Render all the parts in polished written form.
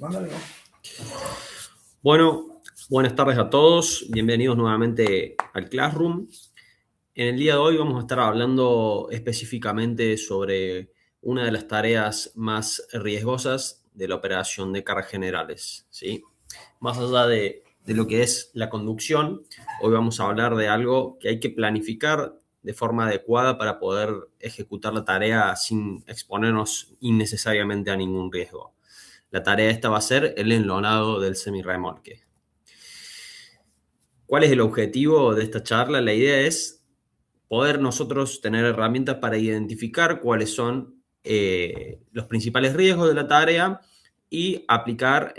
Mándale, ¿no? Bueno, buenas tardes a todos. Bienvenidos nuevamente al Classroom. En el día de hoy vamos a estar hablando específicamente sobre una de las tareas más riesgosas de la operación de cargas generales, ¿sí? Más allá de lo que es la conducción, hoy vamos a hablar de algo que hay que planificar de forma adecuada para poder ejecutar la tarea sin exponernos innecesariamente a ningún riesgo. La tarea esta va a ser el enlonado del semirremolque. ¿Cuál es el objetivo de esta charla? La idea es poder nosotros tener herramientas para identificar cuáles son los principales riesgos de la tarea y aplicar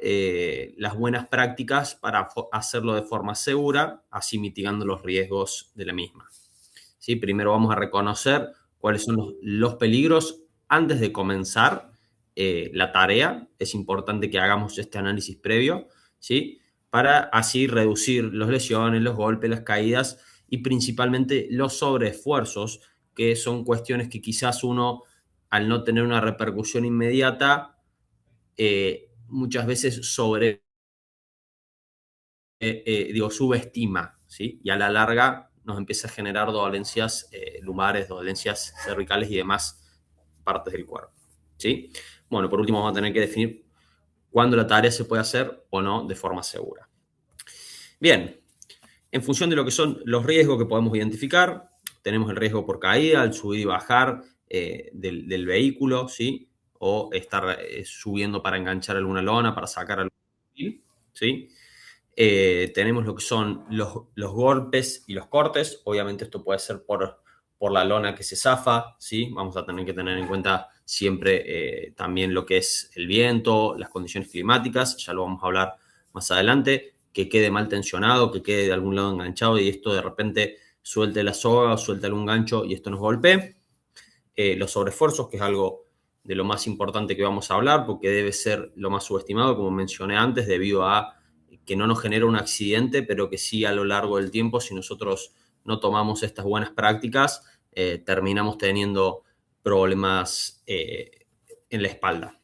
las buenas prácticas para hacerlo de forma segura, así mitigando los riesgos de la misma. ¿Sí? Primero vamos a reconocer cuáles son los peligros antes de comenzar la tarea. Es importante que hagamos este análisis previo, ¿sí? Para así reducir las lesiones, los golpes, las caídas y principalmente los sobreesfuerzos, que son cuestiones que quizás uno, al no tener una repercusión inmediata, muchas veces subestima, ¿sí? Y a la larga nos empieza a generar dolencias lumbares, dolencias cervicales y demás partes del cuerpo, ¿sí? Bueno, por último vamos a tener que definir cuándo la tarea se puede hacer o no de forma segura. Bien, en función de lo que son los riesgos que podemos identificar, tenemos el riesgo por caída, el subir y bajar del vehículo, ¿sí? O estar subiendo para enganchar alguna lona, para sacar algún perfil, ¿sí? Tenemos lo que son los golpes y los cortes. Obviamente esto puede ser por la lona que se zafa, ¿sí? Vamos a tener que tener en cuenta siempre también lo que es el viento, las condiciones climáticas, ya lo vamos a hablar más adelante, que quede mal tensionado, que quede de algún lado enganchado y esto de repente suelte la soga o suelte algún gancho y esto nos golpee. Los sobreesfuerzos, que es algo de lo más importante que vamos a hablar, porque debe ser lo más subestimado, como mencioné antes, debido a que no nos genera un accidente, pero que sí a lo largo del tiempo, si nosotros no tomamos estas buenas prácticas, terminamos teniendo problemas en la espalda.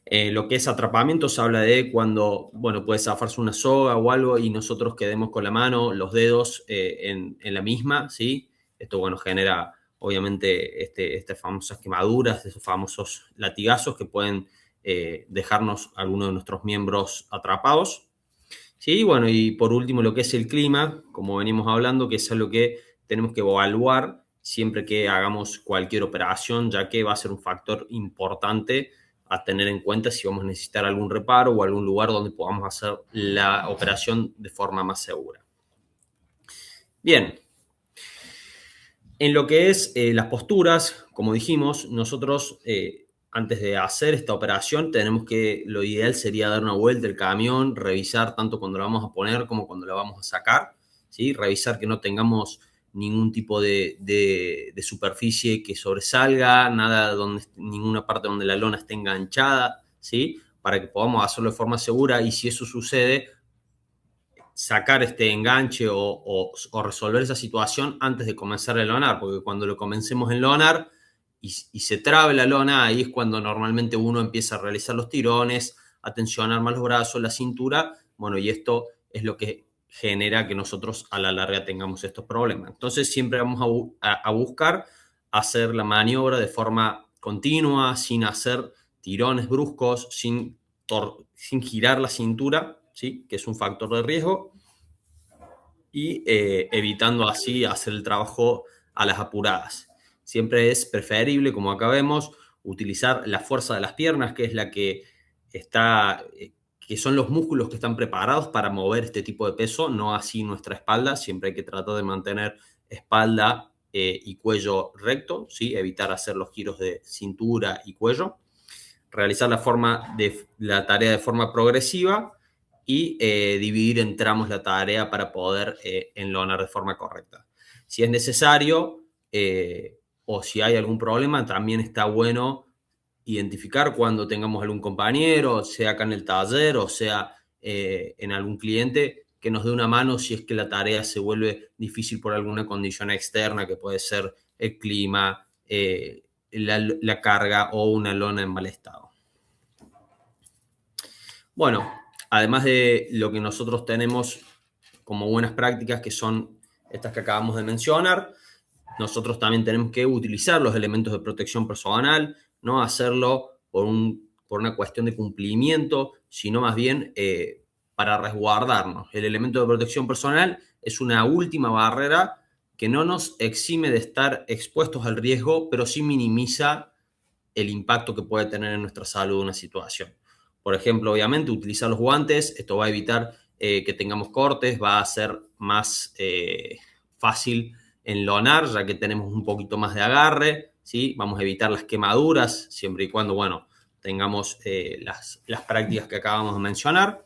Lo que es atrapamiento se habla de cuando, bueno, puede zafarse una soga o algo y nosotros quedemos con la mano, los dedos en la misma, ¿sí? Esto, bueno, genera obviamente estas famosas quemaduras, esos famosos latigazos que pueden dejarnos algunos de nuestros miembros atrapados. Sí, bueno, y por último lo que es el clima, como venimos hablando, que es algo que tenemos que evaluar siempre que hagamos cualquier operación, ya que va a ser un factor importante a tener en cuenta si vamos a necesitar algún reparo o algún lugar donde podamos hacer la operación de forma más segura. Bien, en lo que es las posturas, como dijimos, nosotros antes de hacer esta operación tenemos que, lo ideal sería dar una vuelta al camión, revisar tanto cuando lo vamos a poner como cuando lo vamos a sacar, ¿sí? Revisar que no tengamos ningún tipo de superficie que sobresalga, nada donde, ninguna parte donde la lona esté enganchada, ¿sí? Para que podamos hacerlo de forma segura y si eso sucede, sacar este enganche o resolver esa situación antes de comenzar el lonar, porque cuando lo comencemos en lonar y se trabe la lona, ahí es cuando normalmente uno empieza a realizar los tirones, a tensionar más los brazos, la cintura, bueno, y esto es lo que genera que nosotros a la larga tengamos estos problemas. Entonces siempre vamos a buscar hacer la maniobra de forma continua, sin hacer tirones bruscos, sin girar la cintura, ¿sí? Que es un factor de riesgo, y evitando así hacer el trabajo a las apuradas. Siempre es preferible, como acá vemos, utilizar la fuerza de las piernas, que es la que está, que son los músculos que están preparados para mover este tipo de peso, no así nuestra espalda. Siempre hay que tratar de mantener espalda y cuello recto, ¿sí? Evitar hacer los giros de cintura y cuello, realizar la tarea de forma progresiva y dividir en tramos la tarea para poder enlonar de forma correcta. Si es necesario o si hay algún problema, también está bueno identificar cuando tengamos algún compañero, sea acá en el taller o sea en algún cliente, que nos dé una mano si es que la tarea se vuelve difícil por alguna condición externa, que puede ser el clima, la carga o una lona en mal estado. Bueno, además de lo que nosotros tenemos como buenas prácticas, que son estas que acabamos de mencionar, nosotros también tenemos que utilizar los elementos de protección personal, no hacerlo por una cuestión de cumplimiento, sino más bien para resguardarnos. El elemento de protección personal es una última barrera que no nos exime de estar expuestos al riesgo, pero sí minimiza el impacto que puede tener en nuestra salud una situación. Por ejemplo, obviamente, utilizar los guantes, esto va a evitar que tengamos cortes, va a ser más fácil enlonar, ya que tenemos un poquito más de agarre, ¿sí? Vamos a evitar las quemaduras, siempre y cuando, bueno, tengamos las prácticas que acabamos de mencionar.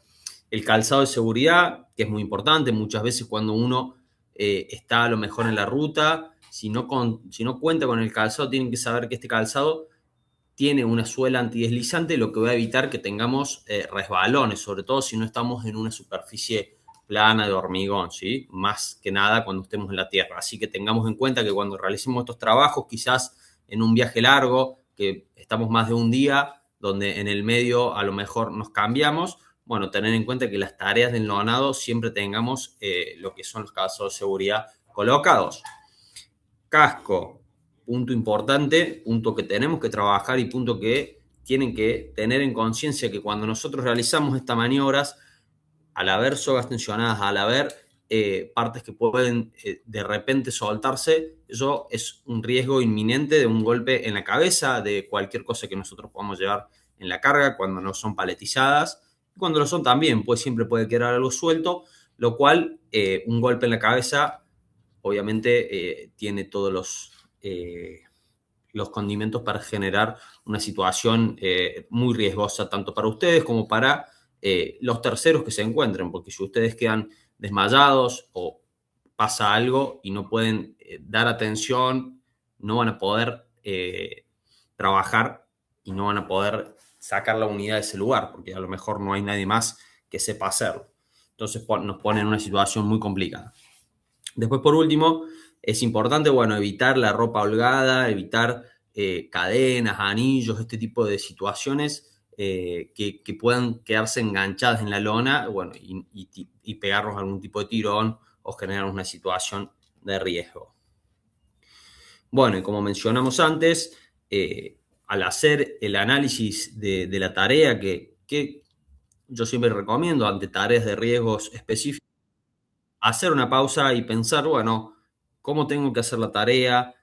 El calzado de seguridad, que es muy importante, muchas veces cuando uno está a lo mejor en la ruta, si no cuenta con el calzado, tienen que saber que este calzado tiene una suela antideslizante, lo que va a evitar que tengamos resbalones, sobre todo si no estamos en una superficie plana de hormigón, ¿sí? Más que nada cuando estemos en la tierra. Así que tengamos en cuenta que cuando realicemos estos trabajos, quizás en un viaje largo, que estamos más de un día, donde en el medio a lo mejor nos cambiamos, bueno, tener en cuenta que las tareas de enlonado siempre tengamos lo que son los calzados de seguridad colocados. Casco, punto importante, punto que tenemos que trabajar y punto que tienen que tener en conciencia que cuando nosotros realizamos estas maniobras, al haber sogas tensionadas, al haber partes que pueden de repente soltarse, eso es un riesgo inminente de un golpe en la cabeza, de cualquier cosa que nosotros podamos llevar en la carga cuando no son paletizadas. Cuando lo son también, pues siempre puede quedar algo suelto, lo cual un golpe en la cabeza obviamente tiene todos los condimentos para generar una situación muy riesgosa tanto para ustedes como para los terceros que se encuentren, porque si ustedes quedan desmayados o pasa algo y no pueden dar atención, no van a poder trabajar y no van a poder sacar la unidad de ese lugar, porque a lo mejor no hay nadie más que sepa hacerlo. Entonces nos pone en una situación muy complicada. Después, por último, es importante, bueno, evitar la ropa holgada, evitar cadenas, anillos, este tipo de situaciones que puedan quedarse enganchadas en la lona, bueno, y pegarnos algún tipo de tirón o generar una situación de riesgo. Bueno, y como mencionamos antes, al hacer el análisis de la tarea que yo siempre recomiendo ante tareas de riesgos específicos, hacer una pausa y pensar, bueno, ¿cómo tengo que hacer la tarea?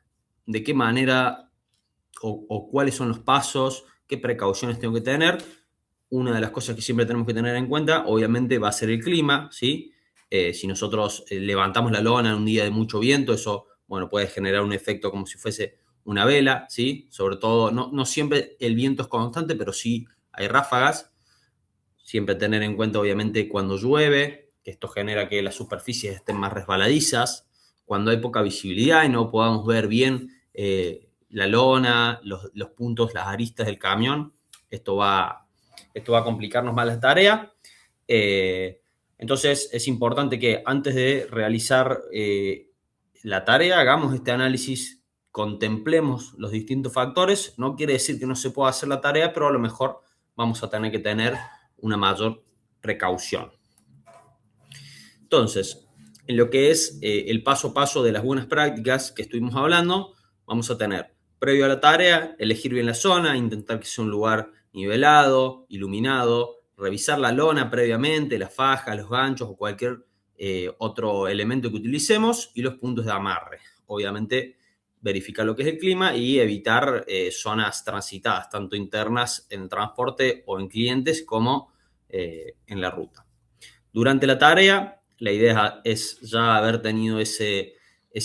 ¿De qué manera o cuáles son los pasos? ¿Qué precauciones tengo que tener? Una de las cosas que siempre tenemos que tener en cuenta, obviamente, va a ser el clima, ¿sí? Si nosotros levantamos la lona en un día de mucho viento, eso, bueno, puede generar un efecto como si fuese una vela, ¿sí? Sobre todo, no siempre el viento es constante, pero sí hay ráfagas. Siempre tener en cuenta, obviamente, cuando llueve, que esto genera que las superficies estén más resbaladizas, cuando hay poca visibilidad y no podamos ver bien la lona, los puntos, las aristas del camión, esto va, esto va a complicarnos más la tarea. Eh, entonces, es importante que antes de realizar la tarea, hagamos este análisis, contemplemos los distintos factores. No quiere decir que no se pueda hacer la tarea, pero a lo mejor vamos a tener que tener una mayor precaución. Entonces, en lo que es el paso a paso de las buenas prácticas que estuvimos hablando, vamos a tener, previo a la tarea, elegir bien la zona, intentar que sea un lugar nivelado, iluminado, revisar la lona previamente, la faja, los ganchos o cualquier otro elemento que utilicemos y los puntos de amarre. Obviamente, verificar lo que es el clima y evitar zonas transitadas, tanto internas en el transporte o en clientes como en la ruta. Durante la tarea, la idea es ya haber tenido ese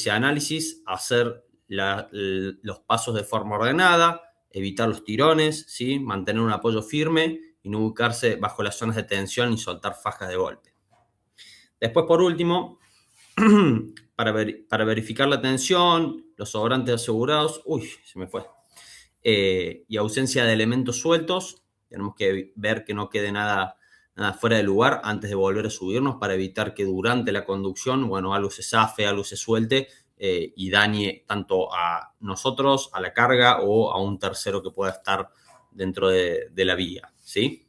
análisis, hacer los pasos de forma ordenada, evitar los tirones, ¿sí? Mantener un apoyo firme y no ubicarse bajo las zonas de tensión y soltar fajas de golpe. Después, por último, para verificar la tensión, los sobrantes asegurados, se me fue, y ausencia de elementos sueltos, tenemos que ver que no quede nada fuera de lugar antes de volver a subirnos para evitar que durante la conducción, bueno, algo se zafe, algo se suelte y dañe tanto a nosotros, a la carga o a un tercero que pueda estar dentro de la vía, ¿sí?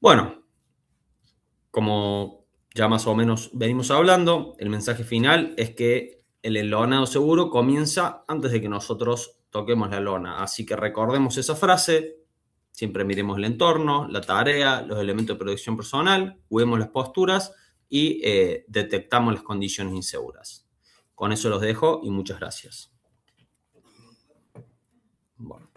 Bueno, como ya más o menos venimos hablando, el mensaje final es que el enlonado seguro comienza antes de que nosotros toquemos la lona. Así que recordemos esa frase, siempre miremos el entorno, la tarea, los elementos de protección personal, cuidemos las posturas y detectamos las condiciones inseguras. Con eso los dejo y muchas gracias. Bueno.